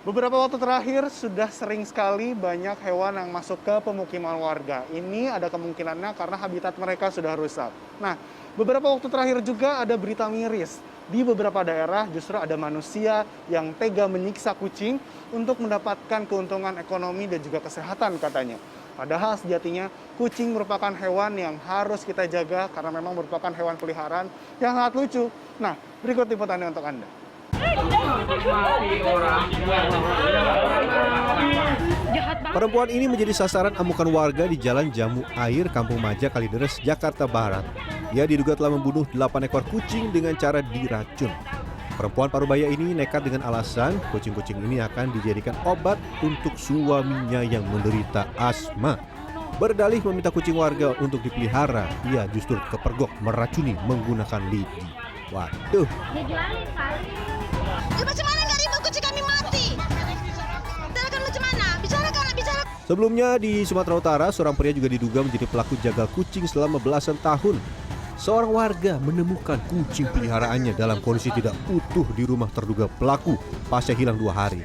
Beberapa waktu terakhir sudah sering sekali banyak hewan yang masuk ke pemukiman warga. Ini ada kemungkinannya karena habitat mereka sudah rusak. Nah, beberapa waktu terakhir juga ada berita miris. Di beberapa daerah justru ada manusia yang tega menyiksa kucing untuk mendapatkan keuntungan ekonomi dan juga kesehatan katanya. Padahal sejatinya kucing merupakan hewan yang harus kita jaga karena memang merupakan hewan peliharaan yang sangat lucu. Nah, berikut liputannya untuk Anda. Perempuan ini menjadi sasaran amukan warga di Jalan Jamu Air, Kampung Maja, Kalideres, Jakarta Barat. Ia diduga telah membunuh 8 ekor kucing dengan cara diracun. Perempuan parubaya ini nekat dengan alasan kucing-kucing ini akan dijadikan obat untuk suaminya yang menderita asma. Berdalih meminta kucing warga untuk dipelihara, ia justru kepergok meracuni menggunakan lidi. Waduh. Ya macam mana nggak ribut kucing kami mati? Bicarakan macam mana? Bicarakan. Sebelumnya di Sumatera Utara, seorang pria juga diduga menjadi pelaku jagal kucing selama belasan tahun. Seorang warga menemukan kucing peliharaannya dalam kondisi tidak utuh di rumah terduga pelaku pasca hilang 2 hari.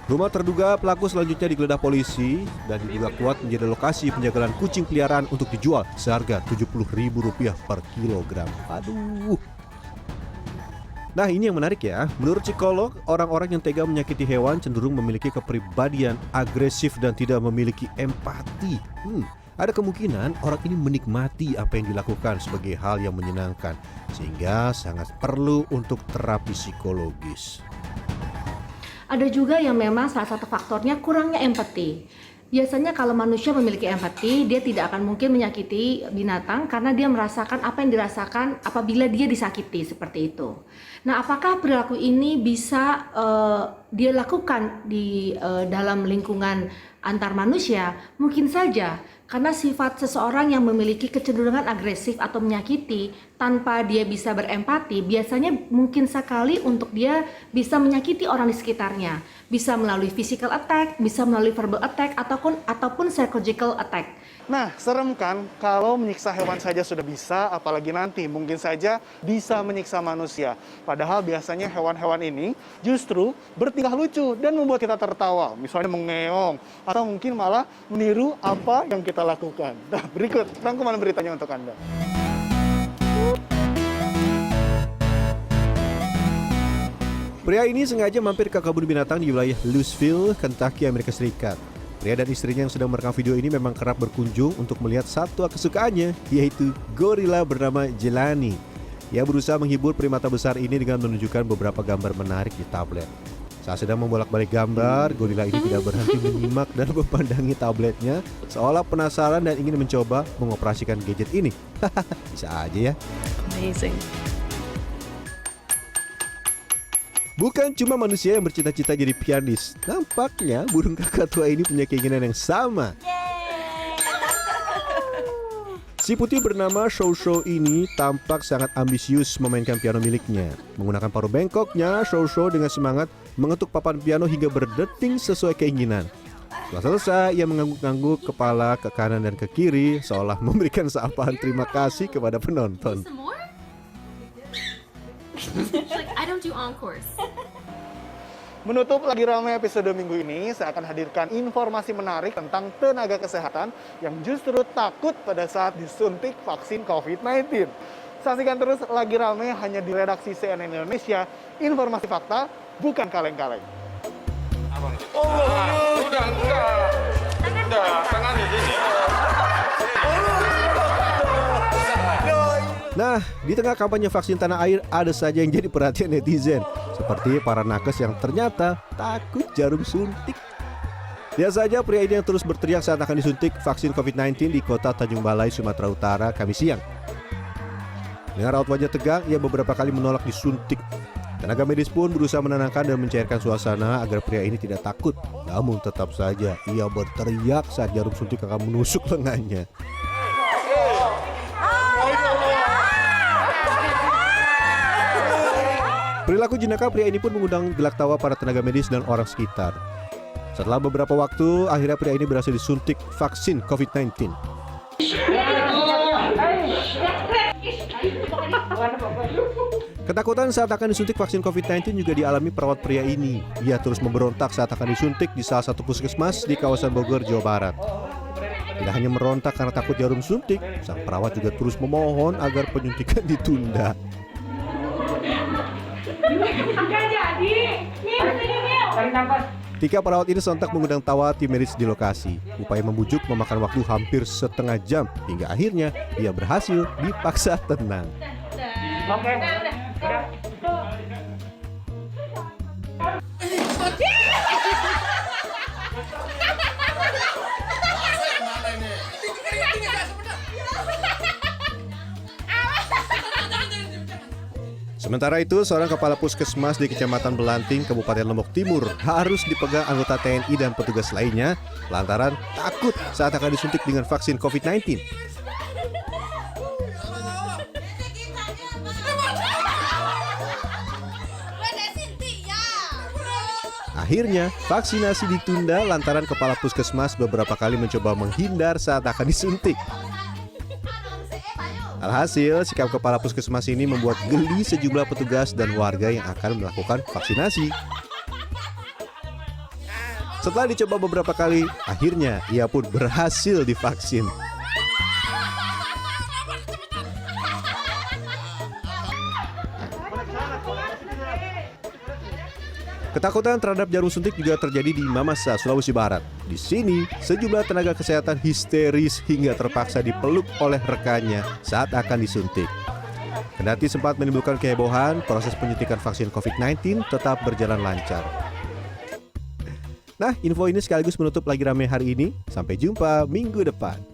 Rumah terduga pelaku selanjutnya digeledah polisi dan diduga kuat menjadi lokasi penjagalan kucing peliharaan untuk dijual seharga Rp70.000 per kilogram. Aduh. Nah, ini yang menarik ya. Menurut psikolog, orang-orang yang tega menyakiti hewan cenderung memiliki kepribadian agresif dan tidak memiliki empati. Ada kemungkinan orang ini menikmati apa yang dilakukan sebagai hal yang menyenangkan, sehingga sangat perlu untuk terapi psikologis. Ada juga yang memang salah satu faktornya kurangnya empati. Biasanya kalau manusia memiliki empati, dia tidak akan mungkin menyakiti binatang karena dia merasakan apa yang dirasakan apabila dia disakiti seperti itu. Nah, apakah perilaku ini bisa dia lakukan di dalam lingkungan antar manusia? Mungkin saja, karena sifat seseorang yang memiliki kecenderungan agresif atau menyakiti tanpa dia bisa berempati, biasanya mungkin sekali untuk dia bisa menyakiti orang di sekitarnya. Bisa melalui physical attack, bisa melalui verbal attack, ataupun psychological attack. Nah, serem kan kalau menyiksa hewan saja sudah bisa, apalagi nanti mungkin saja bisa menyiksa manusia. Padahal biasanya hewan-hewan ini justru bertingkah lucu dan membuat kita tertawa. Misalnya mengeong, atau mungkin malah meniru apa yang kita lakukan. Nah, berikut rangkuman beritanya untuk Anda. Pria ini sengaja mampir ke kebun binatang di wilayah Louisville, Kentucky, Amerika Serikat. Pria dan istrinya yang sedang merekam video ini memang kerap berkunjung untuk melihat satwa kesukaannya, yaitu gorila bernama Jelani. Ia berusaha menghibur primata besar ini dengan menunjukkan beberapa gambar menarik di tablet. Saat sedang membolak-balik gambar, gorila ini tidak berhenti menyimak dan memandangi tabletnya, seolah penasaran dan ingin mencoba mengoperasikan gadget ini. Bisa aja ya. Amazing. Bukan cuma manusia yang bercita-cita jadi pianis. Nampaknya burung kakak tua ini punya keinginan yang sama. Si putih bernama Shou Shou ini tampak sangat ambisius memainkan piano miliknya. Menggunakan paruh bengkoknya, Shou Shou dengan semangat mengetuk papan piano hingga berdeting sesuai keinginan. Setelah selesai, ia mengangguk-angguk kepala ke kanan dan ke kiri, seolah memberikan sapaan terima kasih kepada penonton. I don't do encores. Menutup lagi ramai episode minggu ini, saya akan hadirkan informasi menarik tentang tenaga kesehatan yang justru takut pada saat disuntik vaksin COVID-19. Saksikan terus lagi ramai hanya di redaksi CNN Indonesia, informasi fakta, bukan kaleng-kaleng. Udah enggak. Udah, tangan di sini. Nah, di tengah kampanye vaksin tanah air ada saja yang jadi perhatian netizen, seperti para nakes yang ternyata takut jarum suntik. Lihat saja pria ini yang terus berteriak saat akan disuntik vaksin COVID-19 di kota Tanjung Balai, Sumatera Utara, Kamis siang. Dengan raut wajah tegang, ia beberapa kali menolak disuntik. Tenaga medis pun berusaha menenangkan dan mencairkan suasana agar pria ini tidak takut. Namun tetap saja ia berteriak saat jarum suntik akan menusuk lengannya. Perilaku jenaka pria ini pun mengundang gelak tawa para tenaga medis dan orang sekitar. Setelah beberapa waktu, akhirnya pria ini berhasil disuntik vaksin COVID-19. Ketakutan saat akan disuntik vaksin COVID-19 juga dialami perawat pria ini. Ia terus memberontak saat akan disuntik di salah satu puskesmas di kawasan Bogor, Jawa Barat. Tidak hanya merontak karena takut jarum suntik, sang perawat juga terus memohon agar penyuntikan ditunda. Tiga perawat ini sontak mengundang tawa tim medis di lokasi. Upaya membujuk memakan waktu hampir setengah jam, hingga akhirnya ia berhasil dipaksa tenang. Sementara itu, seorang kepala puskesmas di Kecamatan Belanting, Kabupaten Lombok Timur harus dipegang anggota TNI dan petugas lainnya lantaran takut saat akan disuntik dengan vaksin COVID-19. Akhirnya, vaksinasi ditunda lantaran kepala puskesmas beberapa kali mencoba menghindar saat akan disuntik. Alhasil, sikap kepala puskesmas ini membuat geli sejumlah petugas dan warga yang akan melakukan vaksinasi. Setelah dicoba beberapa kali, akhirnya ia pun berhasil divaksin. Ketakutan terhadap jarum suntik juga terjadi di Mamasa, Sulawesi Barat. Di sini, sejumlah tenaga kesehatan histeris hingga terpaksa dipeluk oleh rekannya saat akan disuntik. Kendati sempat menimbulkan kehebohan, proses penyuntikan vaksin COVID-19 tetap berjalan lancar. Nah, info ini sekaligus menutup lagi rame hari ini. Sampai jumpa minggu depan.